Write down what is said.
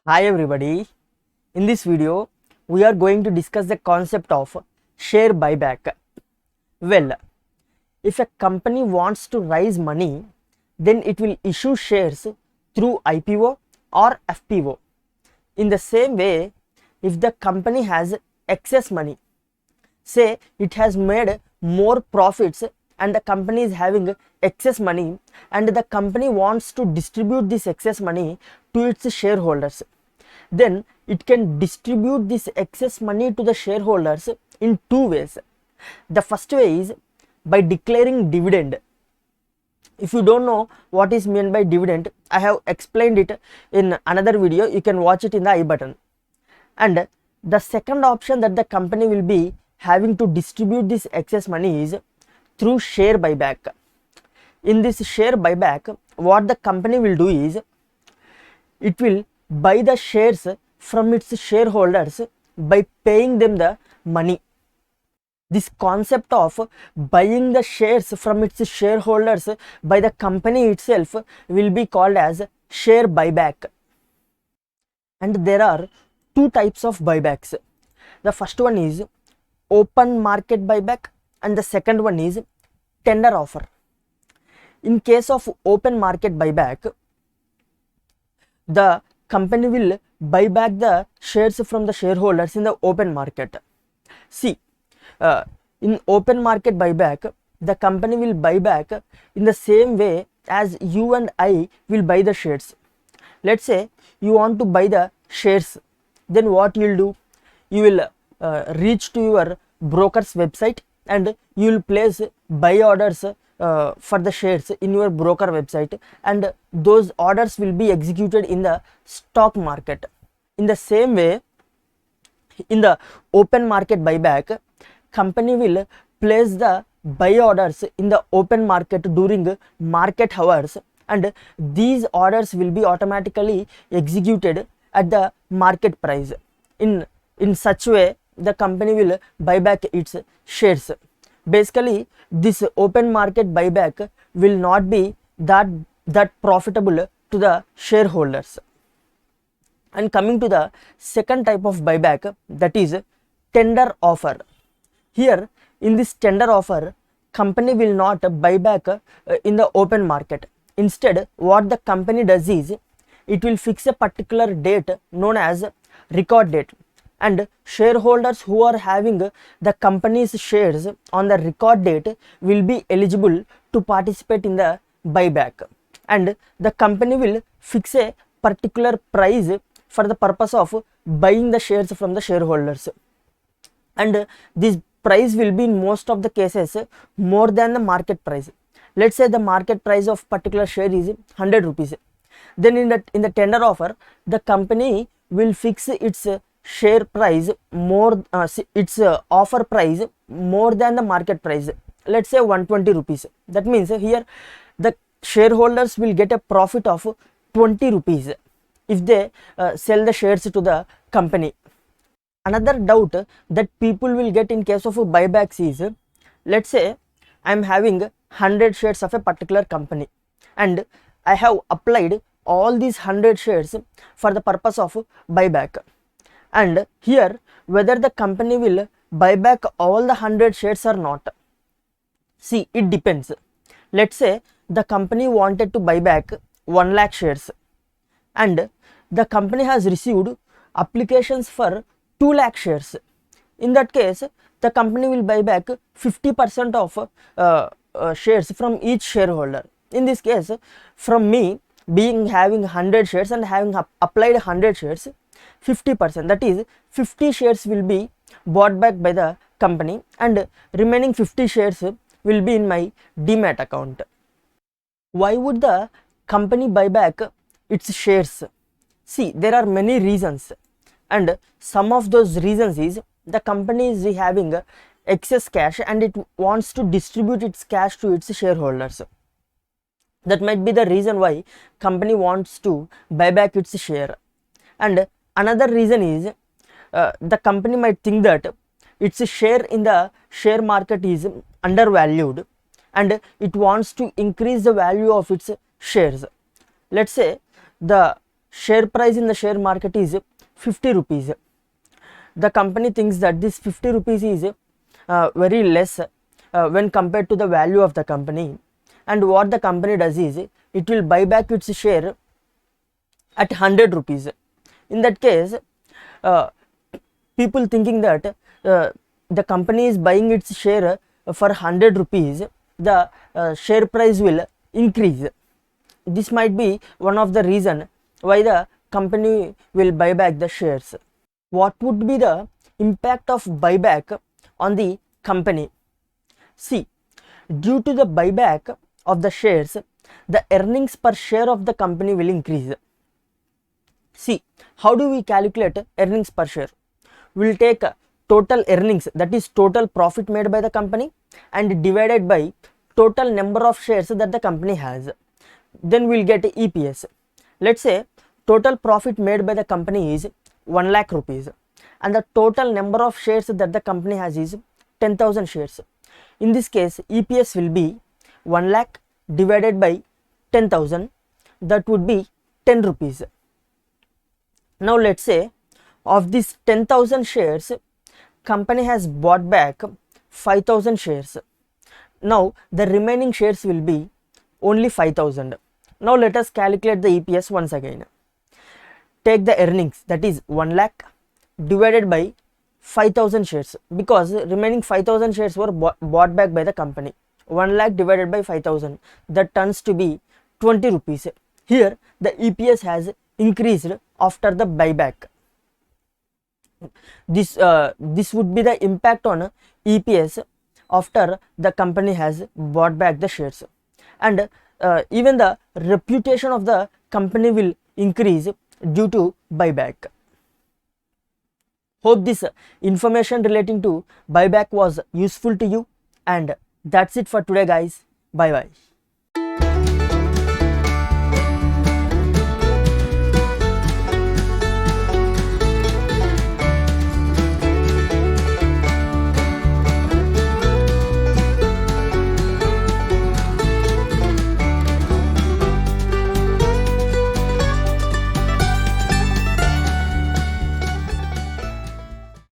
Hi everybody, in this video we are going to discuss the concept of share buyback. Well, if a company wants to raise money, then it will issue shares through IPO or FPO. In the same way, if the company has excess money, say it has made more profits and the company is having excess money and the company wants to distribute this excess money to its shareholders, then it can distribute this excess money to the shareholders in two ways. The first way is by declaring dividend. If you don't know what is meant by dividend, I have explained it in another video. You can watch it in the I button. And the second option that the company will be having to distribute this excess money is through share buyback. In this share buyback, what the company will do is it will buy the shares from its shareholders by paying them the money. This concept of buying the shares from its shareholders by the company itself will be called as share buyback. And there are two types of buybacks. The first one is open market buyback and the second one is tender offer. In case of open market buyback, the company will buy back the shares from the shareholders in the open market. See, in open market buyback, the company will buy back in the same way as you and I will buy the shares. Let's say you want to buy the shares, then what you will do? You will reach to your broker's website and you will place buy orders for the shares in your broker website, and those orders will be executed in the stock market. In the same way, in the open market buyback, company will place the buy orders in the open market during market hours, and these orders will be automatically executed at the market price. In such way, the company will buy back its shares. Basically, this open market buyback will not be that profitable to the shareholders. And coming to the second type of buyback, that is tender offer. Here in this tender offer, company will not buy back in the open market. Instead, what the company does is it will fix a particular date known as record date, and shareholders who are having the company's shares on the record date will be eligible to participate in the buyback, and the company will fix a particular price for the purpose of buying the shares from the shareholders, and this price will be in most of the cases more than the market price. Let's say the market price of particular share is 100 rupees. Then in the tender offer, the company will fix its share price more, its offer price more than the market price. Let's say 120 rupees. That means here the shareholders will get a profit of 20 rupees if they sell the shares to the company. Another doubt that people will get in case of buybacks is, let's say I am having 100 shares of a particular company and I have applied all these 100 shares for the purpose of buyback, and here whether the company will buy back all the 100 shares or not. See, it depends. Let's say the company wanted to buy back 1 lakh shares and the company has received applications for 2 lakh shares. In that case, the company will buy back 50% of shares from each shareholder. In this case, from me being having 100 shares and having applied 100 shares, 50%, that is 50 shares will be bought back by the company and remaining 50 shares will be in my demat account. Why would the company buy back its shares? See, there are many reasons, and some of those reasons is the company is having excess cash and it wants to distribute its cash to its shareholders. That might be the reason why company wants to buy back its share. And another reason is the company might think that its share in the share market is undervalued and it wants to increase the value of its shares. Let's say the share price in the share market is 50 rupees. The company thinks that this 50 rupees is very less when compared to the value of the company, and what the company does is it will buy back its share at 100 rupees. In that case, people thinking that the company is buying its share for 100 rupees, the share price will increase. This might be one of the reason why the company will buy back the shares. What would be the impact of buyback on the company? See, due to the buyback of the shares, the earnings per share of the company will increase. See, how do we calculate earnings per share? We will take total earnings, that is total profit made by the company, and divided by total number of shares that the company has. Then we will get EPS. Let's say total profit made by the company is 1 lakh rupees and the total number of shares that the company has is 10,000 shares. In this case, EPS will be 1 lakh divided by 10,000, that would be 10 rupees. Now let's say of this 10,000 shares, company has bought back 5,000 shares. Now the remaining shares will be only 5,000. Now let us calculate the EPS once again. Take the earnings, that is 1 lakh divided by 5,000 shares, because remaining 5,000 shares were bought back by the company. 1 lakh divided by 5,000, that turns to be 20 rupees. Here the EPS has increased after the buyback. This would be the impact on EPS after the company has bought back the shares, and even the reputation of the company will increase due to buyback. Hope this information relating to buyback was useful to you, and that's it for today guys. Bye bye.